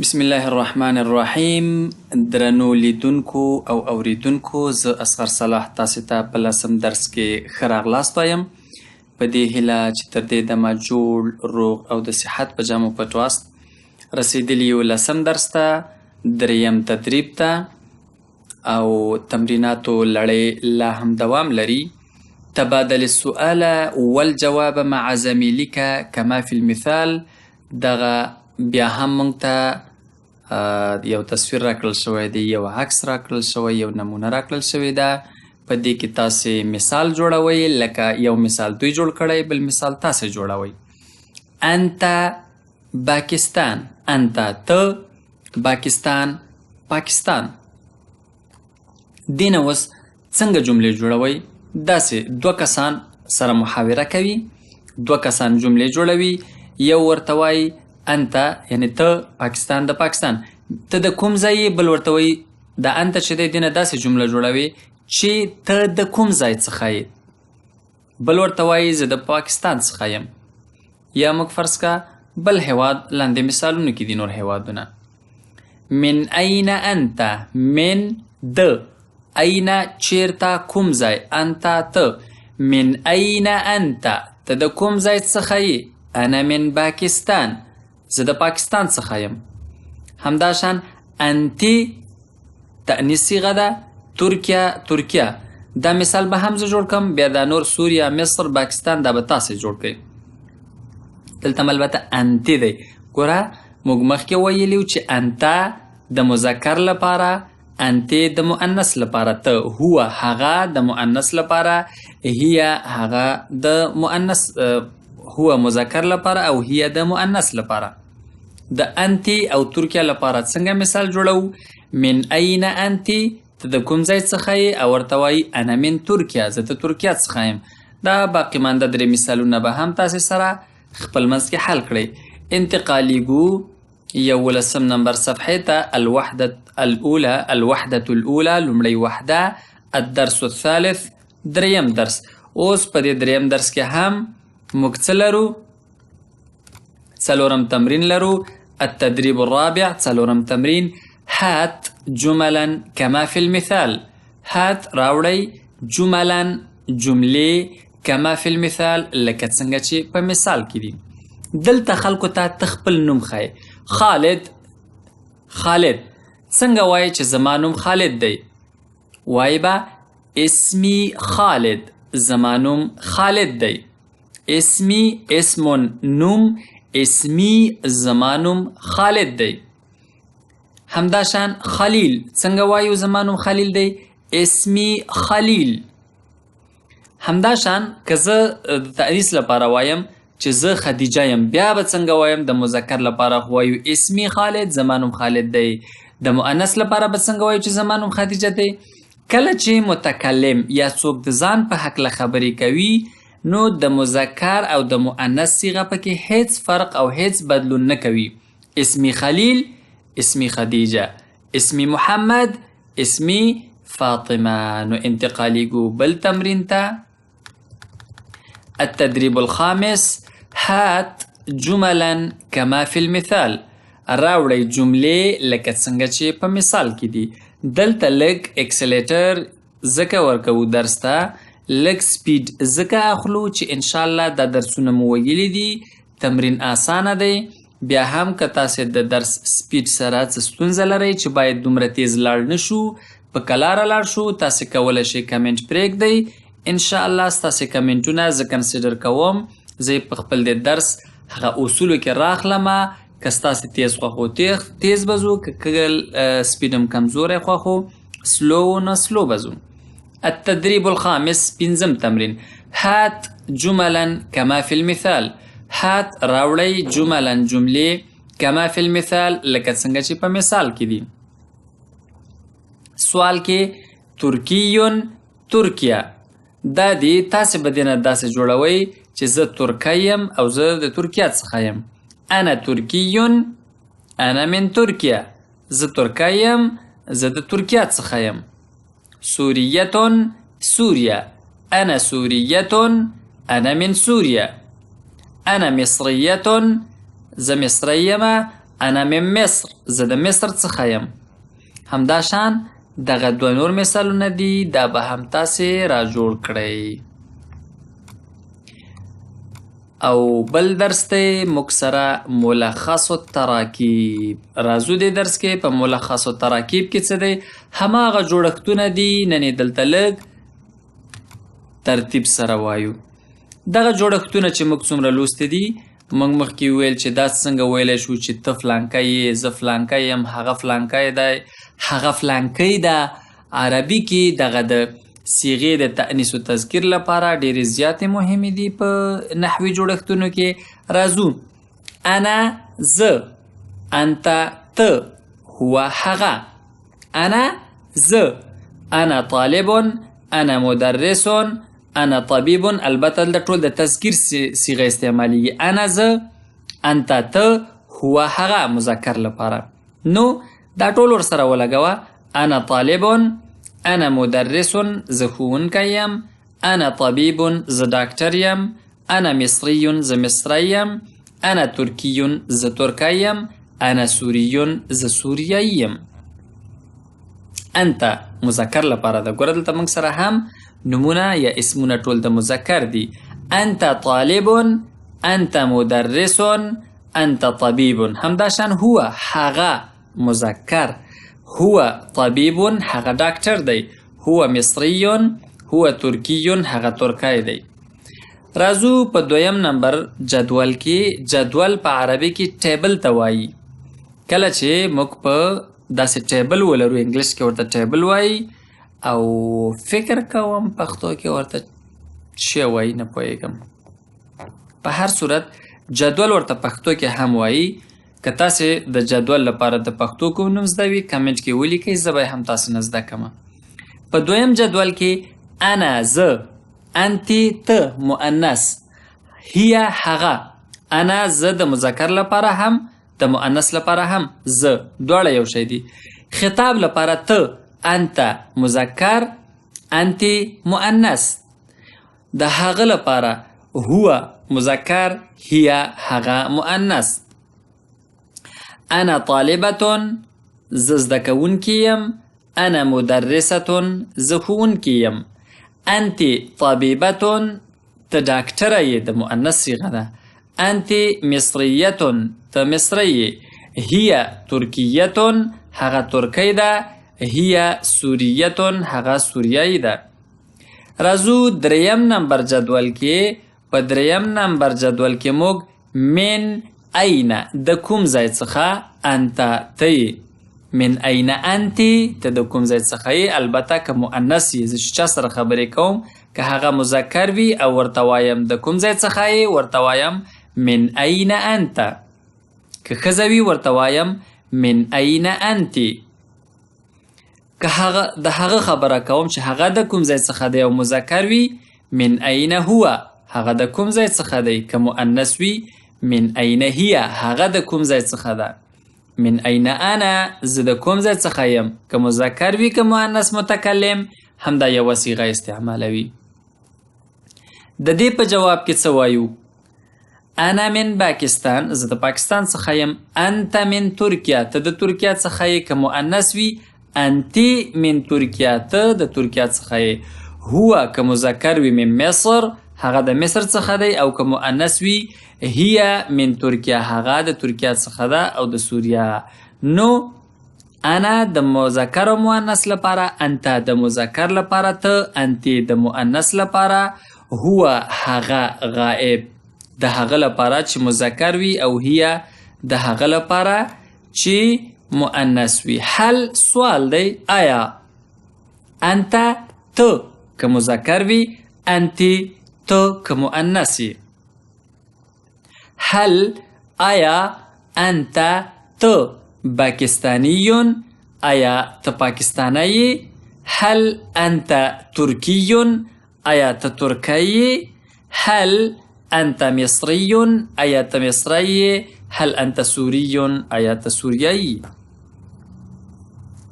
بسم الله الرحمن الرحیم. درنو لیدونکو او اوریدونکو، زه اصغر صلاح تاسو ته په لسم درس کې ښه راغلاست وایم، په دې هیله چې تر دې دمه جوړ روغ او د صحت په جامو پټ واست. رسیدلی یو لسم درس ته، دریم تدریب ته، او تمریناتو لړۍ لا هم دوام لري. تبادل السؤال والجواب مع زميلك كما في المثال. دغه بیا هم موږ ته یو تصویر راکړل شوی دی، یو عکس راکړل شوی، یو نمونه راکړل شوې ده. په دې کې تاسې مثال جوړوئ، لکه یو مثال دوی جوړ کړی، بل مثال تاسې جوړوئ. انت پاکستان، انت ته، پاکستان پاکستان. دې نه اوس څنګه جملې جوړوئ؟ داسې دوه کسان سره محاوره کوي، دوه کسان جملې جوړوي. یو ورته وایي انت، یعنی ته پاکستان د پاکستان، ته د کوم ځای، بل ورته وایي د انت چې دی دې نه داسې جمله جوړوي چې ته د کوم ځای څخه یې، بل ورته وایي زه د پاکستان څخه یم. یا موږ فرض کا بل هیواد، لاندې مثالونو کې دي نور هیوادونه. من این انت، من د، این چیرته کوم ځای، انت ته. من این انت، ته د کوم ځای څخه یې. انا من پاکستان، زه د پاکستان څخه یم. همداشان انتی تأنیث صیغه ده، ترکیه ترکیه. دا مثال به هم زه جوړ کړم، بیا دا نور سوریه، مصر، پاکستان دا به تاسې جوړ کړئ. دلته البته انتی دی. ګوره موږ مخکې ویلي چې انته د مذکر لپاره، انتی د مؤنث لپاره، ته هو هغه د مؤنث لپاره، هي هغه د مؤنث، هو مذکر لپاره او هي د مؤنث لپاره. د انتی او ترکیه لپاره څنګه مثال جوړو؟ من این انتی، ته د کوم ځای څخه یې، او ورته وایي انا من ترکیه، زه د ترکیه څخه یم. دا باقی مانده درې مثالونه به هم تاسې سره خپل منځ کې حل کړئ. انتقالي ګو 11 نمبر صفحې ته، الوحدة الأولى، الوحدة الأولى لومړی وحده، الدرس الثالث دریم درس. اوس په دې دریم درس کې هم موږ څه لرو؟ څلورم تمرین لرو. التدريب الرابع، څلورم تمرین. هات جملا كما في المثال. هات راوړئ جملا جملې، كما في المثال لکه څنګه چې په مثال کې دي. دلته خلکو ته تخپل نوم ښایي. خالد، خالد څنګه وایي چې زما نوم خالد دی؟ وایي به اسمي خالد، زما نوم خالد دی. اسمی، اسمون نوم، اسمی زما نوم خالد دی. همداشان خلیل څنګه وایو زما نوم خلیل دی؟ اسمی خلیل. همداشان که زه د تأنیث لپاره وایم چې زه خدیجه یم، بیا به څنګه وایم؟ د مذکر لپاره خو وایو اسمی خالد، زما نوم خالد دی. د مؤنث لپاره به څنګه وایو چې زما نوم خدیجه دی؟ کله چې متکلم یا څوک د ځان په هکله خبرې کوي، نو د مذکر او د مؤنث صیغه پکې هیڅ فرق او هیڅ بدلون نه کوي. اسمی خلیل، اسمی خدیجه، اسمی محمد، اسمی فاطمه. نو انتقالی گو بل تمرین ته. التدريب الخامس، هات جملا كما في المثال. راوړئ جملې لکه څنګه چې په مثال کې دي. دلته لږ اکسلیټر ځکه ورکوو درس ته، لږ سپیډ ځکه اخلو چې انشاءالله دا درسونه مو ویلي دي. تمرین آسانه دی. بیا هم که تاسې د درس سپیډ سره څه ستونزه لرئ چې باید دومره تیز لاړ نه شو، په کلاره لاړ شو، تاسې کولی شئ کمنټ پرېږدئ. انشاءالله ستاسې کمنټونه زه کنسیډر کوم. زه په خپل د درس هغه اصولو کې راخلمه. که ستاسې تیز خوښو تیز به ځو، که سپیډ هم کمزوری خوښو سلو نه سلو به ځو. التدريب الخامس، پنځم تمرین. هات جملا كما في المثال. هات راوړئ جملا جملې، كما في المثال لکه څنګه چې په مثال کې دي. سوال کې ترکیون، ترکیه. دا دی تاسې به دې نه داسې جوړوئ چې زه ترکی یم او زه د ترکیه څخه یم. انا ترکیون، انا من ترکیه، زه ترکی یم، زه د ترکیه څخه یم. سوریة، سوريا، أنا سورية، أنا من سوريا. أنا مصرية، زه مصری یم، انا من مصر زه د مصر څخه یم. همداشان دغه دوه نور مثالونه دي، دا به هم تاسې را جوړ کړئ. او بل درس دی موږ سره ملخص التراکیب. راځو دې درس کې په ملخص التراکیب کې څه دی؟ هماغه جوړښتونه دي. نن یې دلته لږ ترتیب سره وایو. دغه جوړښتونه چې موږ څومره لوستي دي، موږ مخکې وویل چې دا څنګه ویلی شو چې ته فلانکی یې، زه فلانکی یم، هغه فلانکی دی، هغه فلانکی ده. عربي کې دغه د صیغې د تأنیث و تذکیر لپاره ډېرې زیاتې مهمې دي په نحوي جوړښتونو کې. راځو. انا زه، انت ته، هو هغه. انا زه، انا طالب، انا مدرس، انا طبيب. البته د ټول د تذکیر صيغه استعمالیږي. انا زه، انت ته، هو هغه مذکر لپاره. نو دا ټول ورسره ولګوه. انا طالب، انا مدرس، زه ښوونکی یم. انا طبيب، زه ډاکټر یم. انا مصري، زه مصری یم. انا ترکی، زه ترکی یم. انا سوری، زه سوریایی یم. انت مذکر لپاره ده. ګوره دلته موږ سره هم نمونه یا اسمونه ټول د مذکر دي. انت طالب، انت مدرس، انت طبيب. همداشان هو هغه مذکر، هو طبيب هغه ډاکټر دی، هو مصري، هو ترکی هغه ترکی دی. راځو په دویم نمبر جدول کې. جدول په عربي کې ټیبل ته وایي. کله چې موږ په داسې ټیبل ولرو، انګلیش کې ورته ټیبل وایي، او فکر کوم پښتو کې ورته څه وایي نه پوهېږم. په هر صورت جدول ورته پښتو کې هم وایي. که تاسې د جدول لپاره د پښتو کوم نوم زده وي، کمنټ کې ولیکئ، زه به هم تاسې نه زده کړم. په دویم جدول کې انا زه، انتی ته مؤنث، هي هغه. انا زه د مذکر لپاره هم د مؤنث لپاره هم زه دواړه یو شی دي. خطاب لپاره ته، انت مذکر، انتی مؤنث. د هغه لپاره هو مذکر، هي هغه مؤنث. انا طالبة، زه زده کوونکی یم. انا مدرسة، زه ښوونکی یم. انت طبيبة، ته ډاکټره یې، د مؤنث صیغه ده. انت مصریة، ته مصری یې. هي ترکیة، هغه ترکی ده. هي سوریة، هغه سوریایی ده. راځو دریم نمبر جدول کې. په دریم نمبر جدول کې موږ من این، د کوم ځای څخه، انت ته یې. من این انتی، ته د کوم ځای څخه یې. البته که مؤنث یې، زه چې چا سره خبرې کوم، که هغه مذکر وي او ورته وایم د کوم ځای څخه یې، ورته وایم من این انت. که ښځه وي ورته وایم من این انتی. که د هغه خبره کوم چې هغه د کوم ځای څخه دی او مذکر وي، من این هو، هغه د کوم ځای څخه دی. که مؤنث وي، من این هي، هغه د کوم ځای څخه ده. من این انا، زه د کوم ځای څخه یم. که مذکر وي که مؤنث متکلم، همدا یوه صیغه استعمالوي. د دې په جواب کې څه وایو؟ انا من پاکستان، زه د پاکستان څخه یم. انت من ترکیه، ته د ترکیه څخه یې. که مؤنث وي، انتی من ترکیه، ته د ترکیه څخه یې. هو که مذکر وي، من مصر، هغه د مصر څخه دی. او که مؤنث وي، هي من ترکیه، هغه د ترکیه څخه ده او د سوریه. نو انا د مذکر او مؤنث لپاره، انت د مذکر لپاره ته، انتی د مؤنث لپاره، هو هغه غائب د هغه لپاره چې مذکر وي، او هي د هغه لپاره چې مؤنث وي. حل سوال دی. آیا انت ته که مذکر وي، انتی ته که مؤنث وي. هل آیا انت ته پاکستانیون، آیا ته پاکستانی؟ هل انت ترکیون، آیا ته ترکی؟ هل انت مصریون، آیا ته مصری؟ هل انت سوریون، آیا ته سوریایی؟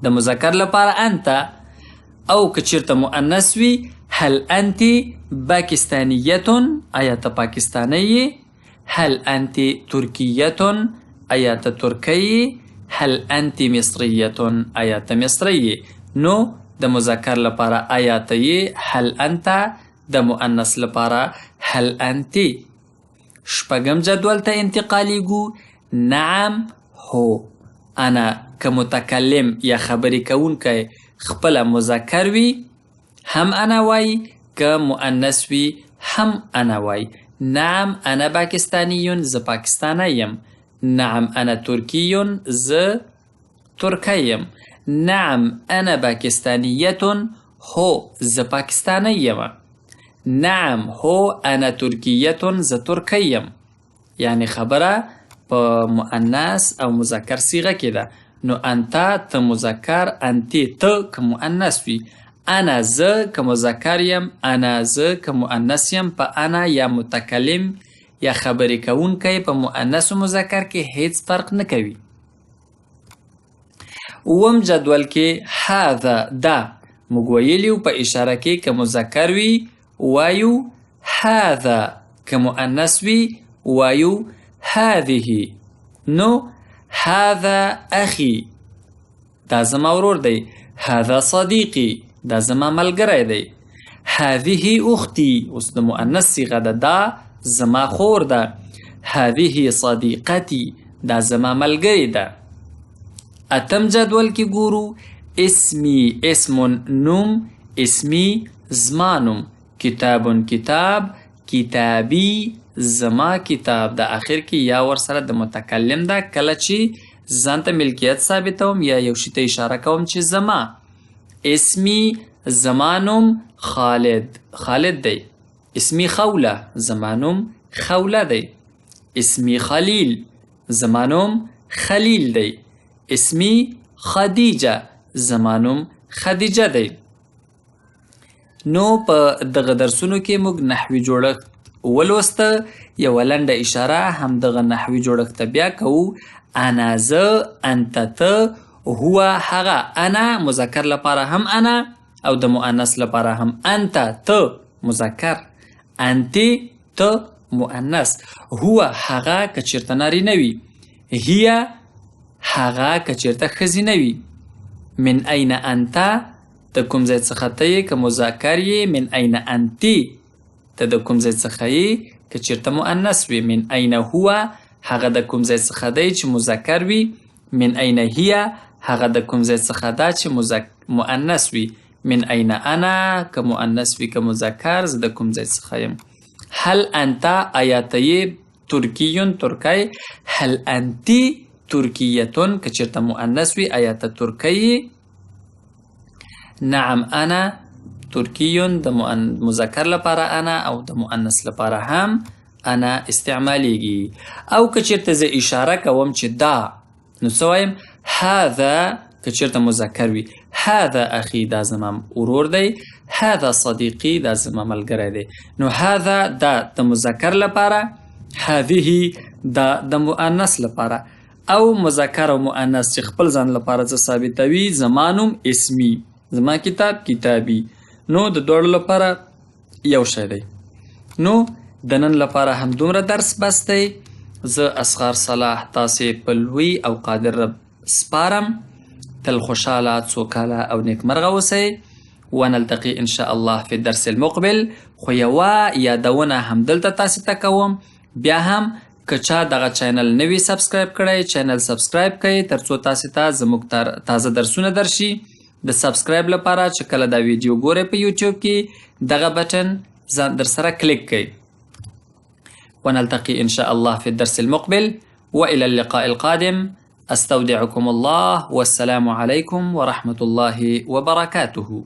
د مذکر لپاره انت، او که چیرته مؤنث وي، هل انت پاکستانیتون، آیا ته پاکستانی؟ هل انت ترکیتون، آیا ته ترکی؟ هل انت مصریتون؟ آیا ته مصری؟ نو د مذکر لپاره آیا ته یې، هل انت. د مؤنث لپاره هل انتی. شپږم جدول ته انتقالیږو. نعم هو. انا که متکلم یا خبرې کوونکی خپله مذکر وي هم انا وای، که مؤنث وي هم انا وای. نعم انا پاکستانیون، زه پاکستانی یم. نعم انا ترکیون، زه ترکی یم. نعم انا پاکستانیتون، هو زه پاکستانی یم. نعم هو انا ترکیتون، زه ترکی یم. یعنی خبره په مؤنث او مذکر صیغه کې ده. نو انتا ته مذکر، انتی ته که مؤنث وي. انا زه که مذکر یم، انا زه که مؤنث یم. په انا یا متکلم یا خبرې کوونکی په مؤنث و مذکر کې هیڅ فرق نه کوي. اووم جدول کې هذا دا موږ ویلیو په اشاره کې که مذکر وي وایو هذا، که مؤنث وي وایو هذه. نو هذا اخي، دا زما ورور دی. هذا صديقي، دا زما ملګری دی. هذه اختي، اوس د مؤنث صیغه ده، دا زما خور ده. هذه صديقتي، دا زما ملګری ده. اتم جدول کې ګورو اسمي، اسم نوم، اسمي زما نوم. کتاب کتاب، کتابي زما کتاب. د اخر کې یا ورسره د متکلم ده کله چې ځان ته ملکیت ثابتوم یا یو شي ته اشاره کوم چې زما. اسمي زما نوم خالد، خالد دی. اسمي خوله، زما نوم خوله دی. اسمي خلیل، زما نوم خلیل دی. اسمي خدیجه، زما نوم خدیجه دی. نو په دغه درسونو کې موږ نحوي جوړښت ولوسته. یوه لنډه اشاره هم دغه نحوي جوړښت ته بیا کوو. انا زه، انت ته، هو هغه. انا مذکر لپاره هم انا او د مؤنث لپاره هم انت، ته مذکر، انتی ته مؤنث. هو هغه که چېرته نارینه وي. هي هغه که چېرته ښځینه وي. من این انت، د کوم ځای څخه ته یې که مذکر یې. من این انتی، ته د کوم ځای څخه یې که چېرته مؤنث وي. من این هو، هغه د کوم ځای څخه دی چې مذکر وي. من این هي، هغه د کوم ځای څخه ده چې مؤنث وي. من این انا، که مؤنث وي که مذکر، زه د کوم ځای څخه یم. هل انت، آیا ته یې ترکیون، ترکی. هل انتی ترکیتون، که چېرته مؤنث وي آیا ته ترکی یې. نعم انا ترکیون، د مذکر لپاره انا او د مؤنث لپاره هم انا استعمالیږي. او که چېرته زه اشاره کوم چې دا، نو څه وایم؟ هذا که چېرته مذکر وي. هذا اخي، دا زما ورور دی. هذا صديقي، دا زما ملګری دی. نو هذا دا د مذکر لپاره، هذه دا د مؤنث لپاره. او مذکر او مؤنث چې خپل ځان لپاره څه ثابتوي، زما نوم اسمي، زما کتاب کتابي. نو د دواړو لپاره یو شی دی. نو د نن لپاره هم دومره درس بس دی. زه اصغر صلاح تاسې په لوی او قادر رب سپارم. تل خوشحاله، سوکاله او نیکمرغه اوسئ. ونلتقي ان شاء الله في الدرس المقبل. خو یوه یادونه هم دلته تاسې ته کوم، بیا هم که چا دغه چینل نوی سبسکرایب کړی، چینل سبسکرایب کړئ ترڅو تاسې ته زموږ تازه درسونه درشي. د سبسکرایب لپاره چې کله دا ویډیو ګورئ په یوټیوب کې، دغه بټن ځان در سره کلیک کړئ. ونلتقي إن شاء الله في الدرس المقبل، وإلى اللقاء القادم. أستودعكم الله، والسلام عليكم ورحمة الله وبركاته.